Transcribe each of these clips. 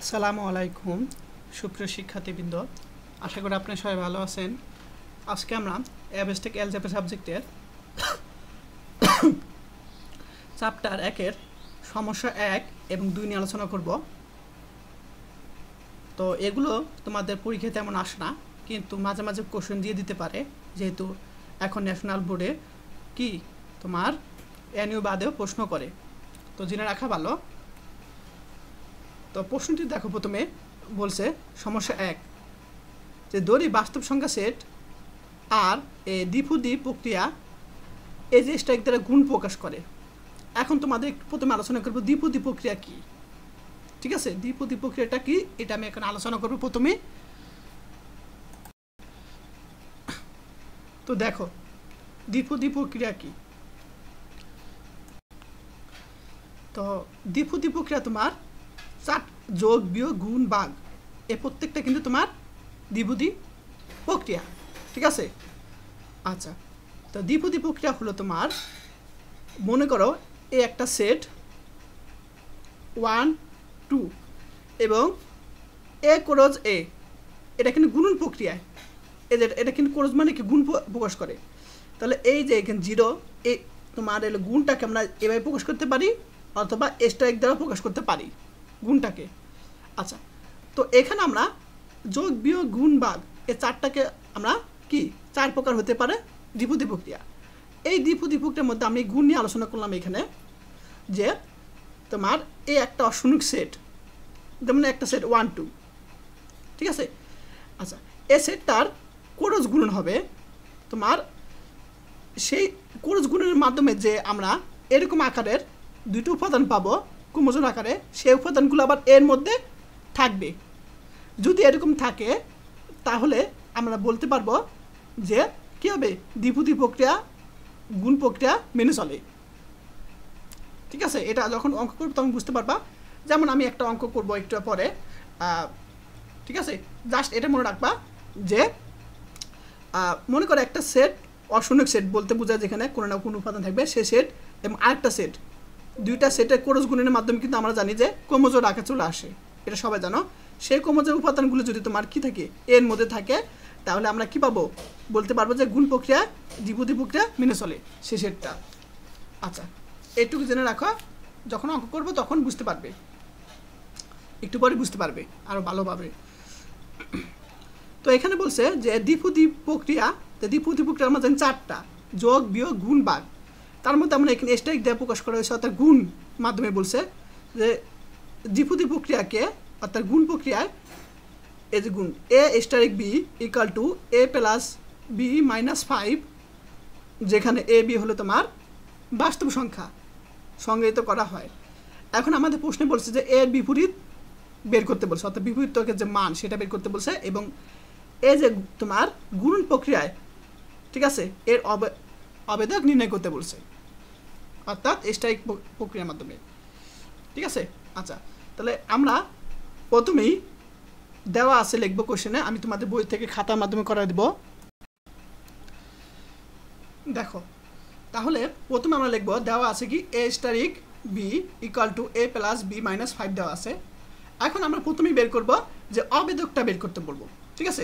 আসসালামু আলাইকুম সুপ্রিয় শিক্ষার্থীবৃন্দ, আশা করি আপনারা সবাই ভালো আছেন। আজকে আমরা অ্যাবস্ট্রাক্ট অ্যালজেব্রা সাবজেক্টের চ্যাপ্টার 1-এর সমস্যা 1 এবং 2 নিয়ে আলোচনা করব। তো এগুলো তোমাদের পরীক্ষায় তেমন আসে না, কিন্তু মাঝে মাঝে কোশ্চেন দিয়ে দিতে পারে, যেহেতু এখন ন্যাশনাল বোর্ডে কি তোমার এনইউ বাদেও প্রশ্ন করে, তো জেনে রাখা ভালো। তো প্রশ্নটি দেখো, প্রথমে বলছে সমস্যা 1 যে দড়ি বাস্তব সংখ্যা সেট আর দ্বিপদী প্রক্রিয়া এই যে স্ট্রাইক দ্বারা গুণ প্রকাশ করে। এখন তোমাদের প্রথমে আলোচনা করবো দ্বিপদী প্রক্রিয়া কি। ঠিক আছে, দ্বিপদী প্রক্রিয়াটা কি এটা আমি এখন আলোচনা করবো প্রথমে। তো দেখো দ্বিপদী প্রক্রিয়া কি। তো দ্বিপদী প্রক্রিয়া তোমার যোগ বিয়োগ গুণ ভাগ এ প্রত্যেকটা কিন্তু তোমার দ্বিপদী প্রক্রিয়া। ঠিক আছে, আচ্ছা। তো দ্বিপদী প্রক্রিয়া হলো তোমার, মনে করো এই একটা সেট 1 2 এবং এ ক্রস এ, এটা কিন্তু গুণন প্রক্রিয়ায়, এটা কিন্তু ক্রস মানে কি গুণ প্রকাশ করে। তাহলে এই যে এখানে 0 এই তোমার এলো গুণটাকে আমরা এভাবে প্রকাশ করতে পারি, অথবা স্ট্রাইক দ্বারা প্রকাশ করতে পারি গুণটাকে। আচ্ছা, তো এখানে আমরা যোগ বিয়োগ গুণ ভাগ এই চারটাকে আমরা কি 4 প্রকার হতে পারে দ্বিপদী প্রক্রিয়া। এই দ্বিপদী প্রক্রিয়ার মধ্যে আমি গুণ নিয়ে আলোচনা করলাম এখানে, যে তোমার এই একটা অসংখ্য সেট, যেমন একটা সেট 1 2, ঠিক আছে। আচ্ছা, এই সেটটার ক্রস গুণন হবে তোমার, সেই ক্রস গুণনের মাধ্যমে যে আমরা এরকম আকারের দুটো উপাদান পাবো ক্রোমোজোম আকারে, সেই উপাদানগুলো আবার এর মধ্যে থাকবে। যদি এরকম থাকে তাহলে আমরা বলতে পারবো যে কী হবে, দ্বিপদী প্রক্রিয়া গুণ প্রক্রিয়া মেনে চলে। ঠিক আছে, এটা যখন অঙ্ক করবো তখন বুঝতে পারবা। যেমন আমি একটা অঙ্ক করবো একটু পরে, ঠিক আছে। জাস্ট এটা মনে রাখবা যে মনে করো একটা সেট অসংখ্য সেট বলতে বোঝায় যেখানে কোনো না কোনো উপাদান থাকবে, সে সেট এবং আরেকটা সেট, দুইটা সেটের ক্রস গুণনের মাধ্যমে কিন্তু আমরা জানি যে ক্রোমোজোম আকারে চলে আসে, এটা সবাই জানো। সেই ক্রোমোজোম উপাদানগুলো যদি তোমার কি থাকে এর মধ্যে থাকে, তাহলে আমরা কি পাবো, বলতে পারবো যে গুণ প্রক্রিয়া দ্বিপদী প্রক্রিয়া মেনে চলে সে সেটটা। আচ্ছা, এইটুকু জেনে রাখো, যখন অঙ্ক করবো তখন বুঝতে পারবে, একটু পরে বুঝতে পারবে আরও ভালোভাবে। তো এখানে বলছে যে দ্বিপদী প্রক্রিয়া আমরা জানি 4টা, যোগ বিয়োগ গুণ ভাগ। তার মধ্যে আমরা এখানে স্ট্রাইক দিয়ে প্রকাশ করা হয়েছে, অর্থাৎ গুণ মাধ্যমে বলছে যে দ্বিপদী প্রক্রিয়াকে, অর্থাৎ গুণ প্রক্রিয়ায় এই যে গুণ A strike B equal to A plus B minus 5, যেখানে এ বি হলো তোমার বাস্তব সংখ্যা সংজ্ঞায়িত করা হয়। এখন আমাদের প্রশ্নে বলছে যে এর বিপরীত বের করতে বলছে, অর্থাৎ বিপরীত তর্কের যে মান সেটা বের করতে বলছে, এবং এই যে তোমার গুণন প্রক্রিয়ায়, ঠিক আছে, এর অবেদক নির্ণয় করতে বলছে, অর্থাৎ স্ট্রাইক প্রক্রিয়ার মাধ্যমে। ঠিক আছে, আচ্ছা। তাহলে আমরা প্রথমেই দেওয়া আছে লিখবো কোশ্চেনে, আমি তোমাদের বই থেকে খাতার মাধ্যমে করে দেব। দেখো, তাহলে প্রথমে আমরা লিখবো, দেওয়া আছে কি A strike B equal to A plus B minus 5 দেওয়া আছে। এখন আমরা প্রথমেই বের করব যে অবেদকটা বের করতে বলবো। ঠিক আছে,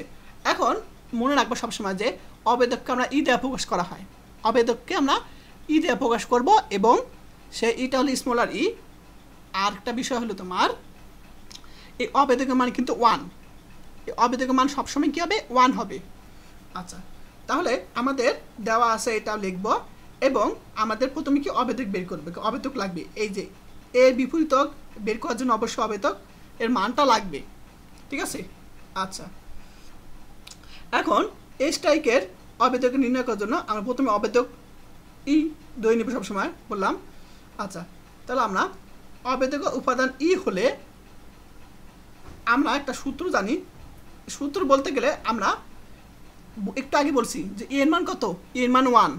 এখন মনে রাখবো সবসময় যে অবেদককে আমরা ই দেওয়া প্রকাশ করা হয়, অবেদককে আমরা ই দেওয়া প্রকাশ করব, এবং সে ইটা হলো স্মলার ই। আর একটা বিষয় হলো তোমার এই অবেদকের মান কিন্তু 1, এই অবেদকের মান সবসময় কী হবে, 1 হবে। আচ্ছা, তাহলে আমাদের দেওয়া আছে এটাও লিখব, এবং আমাদের প্রথমে কি অবেদক বের করবে, অবেদক লাগবে। এই যে এর বিপরীতক বের করার জন্য অবশ্যই অবেদক এর মানটা লাগবে। ঠিক আছে, আচ্ছা। এখন এই স্ট্রাইকের অবেদক নির্ণয় করার জন্য আমরা প্রথমে অবেদক ই দই নেব সবসময় বললাম। আচ্ছা, তাহলে আমরা অবেদক উপাদান ই হলে আমরা একটা সূত্র জানি। সূত্র বলতে গেলে আমরা একটু আগে বলছি যে ই এর মান কত, ই এর মান 1।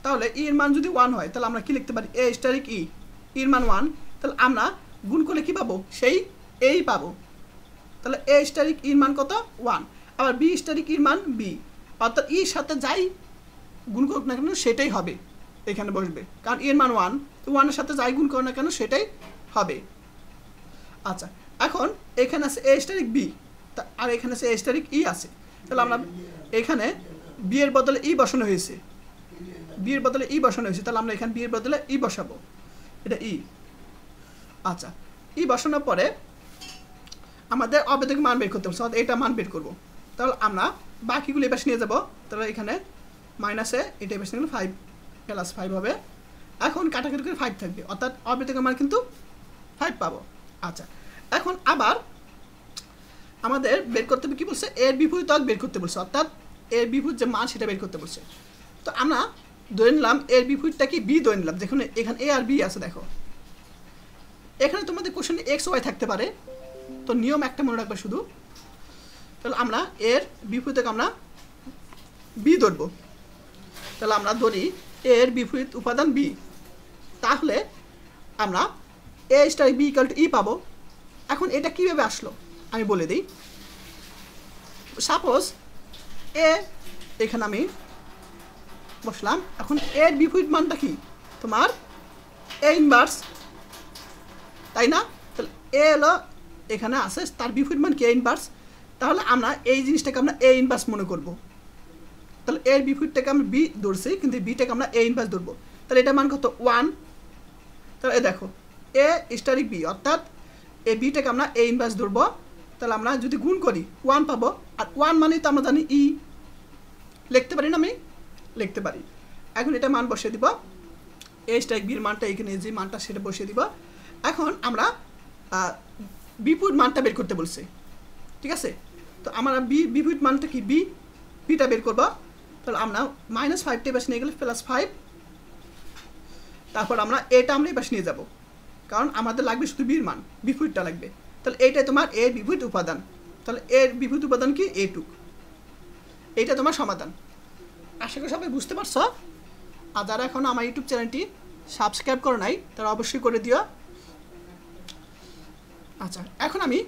তাহলে ই এর মান যদি 1 হয়, তাহলে আমরা কি লিখতে পারি, এ স্ট্রাইক ই, ই এর মান 1, তাহলে আমরা গুণ করলে কি পাবো, সেই এই পাবো। তাহলে এ স্ট্রাইক ইর মান কত, 1। আবার বি স্ট্রাইক ইর মান বি, অর্থাৎ ইর সাথে যাই গুণ করুক না কেন সেটাই হবে, এখানে বসবে, কারণ এর মান 1, তো 1 এর সাথে যাই গুণ করো না কেন সেটাই হবে। আচ্ছা, এখন এখানে আছে এ স্টারিক বি, আর এখানে আছে এ স্টারিক ই আছে। তাহলে আমরা এখানে বি এর বদলে ই বসানো হয়েছে, বি এর বদলে ই বসানো হয়েছে, তাহলে আমরা এখানে বি এর বদলে ই বসাবো, এটা ই। আচ্ছা, ই বসানোর পরে আমাদের অবেদক মান বের করতে হবে, এটা মান বের করবো। তাহলে আমরা বাকিগুলো এবার নিয়ে যাবো। তাহলে এখানে মাইনাসে এটা এবার নিয়ে 5 প্লাস 5 হবে। এখন কাটাকাটি করে 5 থাকবে, অর্থাৎ অবেদকের মান কিন্তু 5 পাবো। আচ্ছা, এখন আবার আমাদের বের করতে হবে, কী বলছে, এর বিপরীত বের করতে বলছে, অর্থাৎ এর বিপরীত যে মান সেটা বের করতে বলছে। তো আমরা ধরে নিলাম এর বিপরীতটা কি বি ধরে নিলাম, যেখানে এখানে এ আর বি আছে। দেখো এখানে তোমাদের কোশ্চেনে এক্স ওয়াই থাকতে পারে, তো নিয়ম একটা মনে রাখবে শুধু। তাহলে আমরা এর বিপরীতকে আমরা বি ধরবো। তাহলে আমরা ধরি এর বিপরীত উপাদান বি, তাহলে আমরা এ স্টার বি ইকুয়াল টু ই পাবো। এখন এটা কীভাবে আসলো আমি বলে দিই। সাপোজ এ এখানে আমি বসলাম, এখন এর বিপরীত মানটা কি তোমার এ ইনভার্স, তাই না? তাহলে এ হলো এখানে আছে, তার বিপরীত মান কি এ ইনভার্স। তাহলে আমরা এই জিনিসটাকে আমরা এ ইনভার্স মনে করব। তাহলে এর বিপরীতটাকে আমরা বি ধরছি, কিন্তু বিটাকে আমরা এ ইনভার্স ধরবো। তাহলে এটা মান কত 1। তাহলে এ দেখো এ স্টারিক বি, অর্থাৎ এই বিটাকে আমরা এ ইনভার্স ধরবো। তাহলে আমরা যদি গুণ করি 1 পাবো, আর 1 মানে তো আমরা জানি ই, লিখতে পারি না, আমি লিখতে পারি। এখন এটা মান বসিয়ে দিব, এ স্টারিক বির মানটা এখানে যে মানটা সেটা বসিয়ে দিব। এখন আমরা বিপরীত মানটা বের করতে বলছে, ঠিক আছে? তো আমরা বিপরীত মানটা কি বিটা বের করবো। তাহলে আমরা -5 টা পাশে নিয়ে গেলে +5, তারপর আমরা এটা আমরা এই পাশে নিয়ে যাব, কারণ আমাদের লাগবে শুধু বির মান, বিপরীতটা লাগবে। তাহলে এইটাই তোমার এর বিপরীত উপাদান। তাহলে এর বিপরীত উপাদান কি এটুক, এইটা তোমার সমাধান। আশা করি সবাই বুঝতে পারছো। আর যারা এখন আমার ইউটিউব চ্যানেলটি সাবস্ক্রাইব করো নাই তারা অবশ্যই করে দিও। আচ্ছা, এখন আমি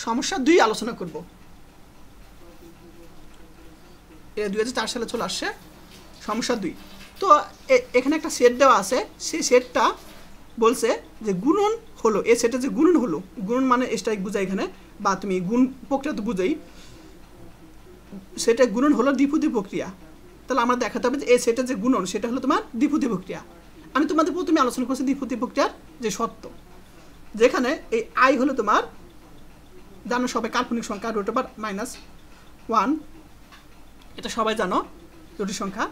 সমস্যা 2 আলোচনা করব। 2004 সালে চলে আসছে সমস্যা 2। তো এখানে একটা সেট দেওয়া আছে, সেই সেটটা বলছে যে গুণন হলো, এই সেটে যে গুণন হলো, গুণন মানে স্ট্রাইক বুঝাই এখানে, বা তুমি গুণ প্রক্রিয়া তো বুঝাই, সেটা গুণন হলো দ্বিপদী প্রক্রিয়া। তাহলে আমরা দেখাতে হবে যে এই সেটের যে গুণন সেটা হলো তোমার দ্বিপদী প্রক্রিয়া। আমি তোমাদের প্রথমে আলোচনা করছি দ্বিপদী প্রক্রিয়ার যে সত্য, যেখানে এই আই হলো তোমার, জানো সবাই, কাল্পনিক সংখ্যা √-1, এটা সবাই জানো জটিল সংখ্যা।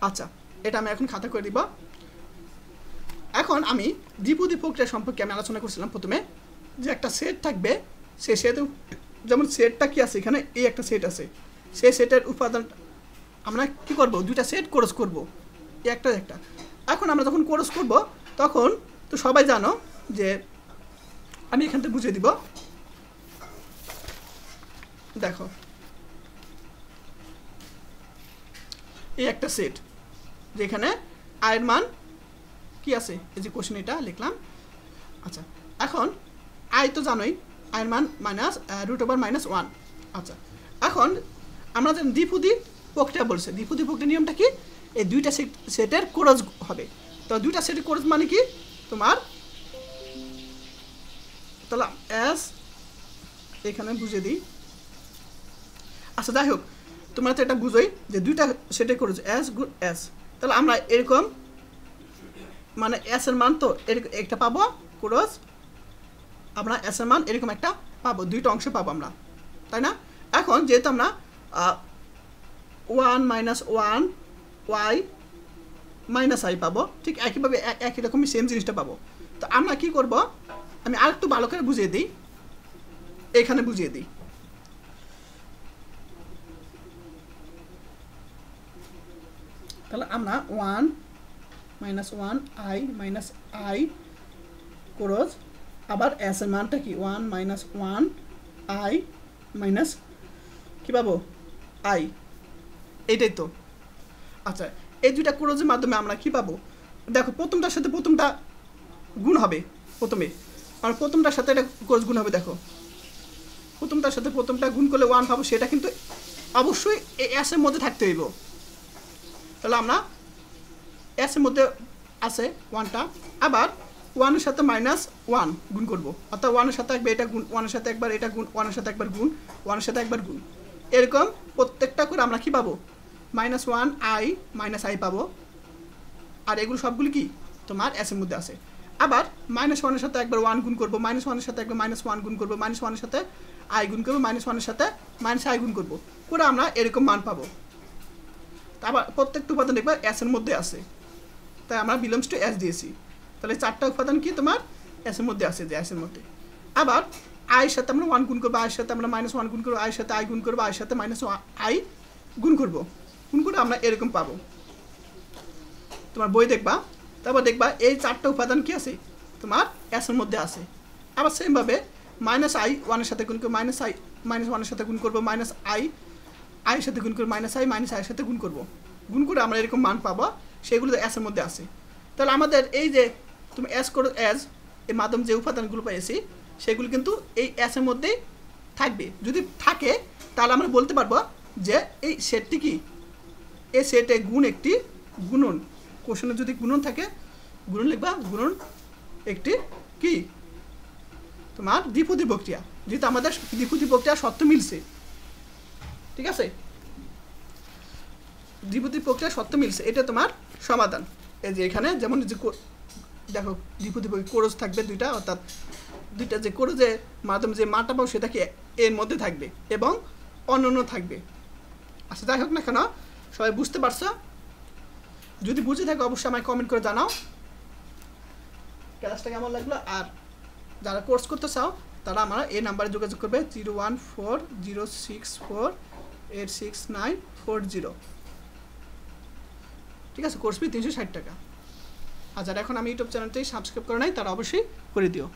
আচ্ছা, এটা আমি এখন খাতা করে দিব। এখন আমি দ্বিপদী প্রক্রিয়া সম্পর্কে আমি আলোচনা করছিলাম প্রথমে, যে একটা সেট থাকবে, সেই সেট, যেমন সেটটা কি আছে এখানে, এই একটা সেট আছে, সেই সেটের উপাদান আমরা কি করব, দুইটা সেট ক্রস করব, একটা একটা। এখন আমরা যখন ক্রস করব তখন তো সবাই জানো যে, আমি এখান থেকে বুঝিয়ে দিব। দেখো এই একটা সেট, যেখানে আয়ের মান কি আছে, এই যে কোশ্চেন এটা লিখলাম। আচ্ছা, এখন আয় তো জানোই, আয়ের মান √-1। আচ্ছা, এখন আমরা যেন দ্বিপদী প্রক্রিয়া বলছে, দ্বিপদী প্রক্রিয়া নিয়মটা কি, এই দুইটা সেটের ক্রস হবে। তো দুইটা সেটের ক্রস মানে কি তোমার, তাহলে এস এখানে বুঝিয়ে দিই। আচ্ছা, যাই হোক, তোমরা তো এটা বুঝোই যে দুইটা সেটের ক্রস এস গুণ এস। তাহলে আমরা এরকম মানে এস এর মান তো এরকম একটা পাবো ক্রস, আমরা এস এর মান এরকম একটা পাবো, দুইটা অংশ পাবো আমরা, তাই না? এখন যেহেতু আমরা 1 - 1 y - i পাবো, ঠিক একইভাবে একই রকমই সেম জিনিসটা পাবো। তো আমরা কি করব, আমি আর একটু ভালো করে বুঝিয়ে দিই, এখানে বুঝিয়ে দিই। তাহলে আমরা 1 - 1 i - i ক্রস, আবার এস এর মানটা কি 1 - 1 i মাইনাস কি পাবো i, এইটাই তো। আচ্ছা, এই দুইটা ক্রসের মাধ্যমে আমরা কি পাবো, দেখো প্রথমটার সাথে প্রথমটা গুণ হবে, প্রথমে আর প্রথমটার সাথে এটা ক্রস গুণ হবে। দেখো প্রথমটার সাথে প্রথমটা গুণ করলে 1 পাবো, সেটা কিন্তু অবশ্যই এই এস এর মধ্যে থাকতে হইব। তাহলে আমরা এস এর মধ্যে আছে 1টা, আবার ওয়ানের সাথে মাইনাস ওয়ান গুণ করবো, অর্থাৎ ওয়ানের সাথে একবার এটা গুণ, ওয়ানের সাথে একবার এটা গুণ, ওয়ানের সাথে একবার গুণ, ওয়ানের সাথে একবার গুণ, এরকম প্রত্যেকটা করে আমরা কি পাবো, minus one I minus I পাবো। আর এগুলো সবগুলো কি তোমার এসের মধ্যে আছে। আবার মাইনাস ওয়ানের সাথে একবার ওয়ান গুণ করবো, মাইনাস ওয়ানের সাথে একবার মাইনাস ওয়ান গুণ করবো, মাইনাস ওয়ানের সাথে আই গুণ করবো, মাইনাস ওয়ানের সাথে মাইনাস আই গুণ করবো, করে আমরা এরকম মান পাবো। আবার প্রত্যেকটা উপাদান দেখবা এসের মধ্যে আছে, তাই আমরা বিলংস টু এস দিয়েছি। তাহলে চারটা উপাদান কি তোমার এসের মধ্যে আছে, যে এসের মধ্যে। আবার আয়ের সাথে আমরা ওয়ান গুণ করবো, আয়ের সাথে আমরা মাইনাস ওয়ান গুণ করবো, আয়ের সাথে আই গুণ করবো, আয়ের সাথে মাইনাস আই গুণ করবো, গুণ করে আমরা এরকম পাবো। তোমার বই দেখবা, তারপর দেখবা এই চারটা উপাদান কি আছে তোমার এসের মধ্যে আছে। আবার সেমভাবে মাইনাস আই ওয়ানের সাথে গুণ করবো, মাইনাস আই মাইনাস ওয়ানের সাথে গুণ করবো, মাইনাস আই আইয়ের সাথে গুণ করবো, মাইনাস আইয়ের সাথে গুণ করবো, গুণ করে আমরা এরকম মান পাবো, সেগুলো এসের মধ্যে আছে। তাহলে আমাদের এই যে তুমি এস করো এস এর মাধ্যমে যে উপাদানগুলো পেয়েছি সেগুলো কিন্তু এই এসের মধ্যেই থাকবে। যদি থাকে তাহলে আমরা বলতে পারবো যে এই সেটটি কি, এই সেটে গুণ একটি গুণন, কোশ্চেনে যদি গুণন থাকে গুণন লিখবা, গুণন একটি কি তোমার দ্বিপদী প্রক্রিয়া, যেহেতু আমাদের দ্বিপদী প্রক্রিয়া শর্ত মিলছে, ঠিক আছে, দ্বিপদী প্রক্রিয়া শর্ত মিলছে, এটা তোমার সমাধান। এই যে এখানে যেমন যে দেখো দ্বিপদী প্রক্রিয়া কোরজ থাকবে দুইটা, অর্থাৎ দুইটা যে কোরজের মাধ্যমে যে মানটা পাবো সেটা কি এর মধ্যে থাকবে এবং অনন্য থাকবে। আচ্ছা যাই হোক না কেন, সবাই বুঝতে পারছো? যদি বুঝে থাকো অবশ্যই আমায় কমেন্ট করে জানাও ক্লাসটা কেমন লাগলো। আর যারা কোর্স করতে চাও তারা আমরা এই নাম্বারে যোগাযোগ করবে 01406486940, ঠিক আছে। কোর্স ফি 360 টাকা। আর যারা এখন আমি ইউটিউব চ্যানেলটাই সাবস্ক্রাইব করে নাই তারা অবশ্যই করে দিও।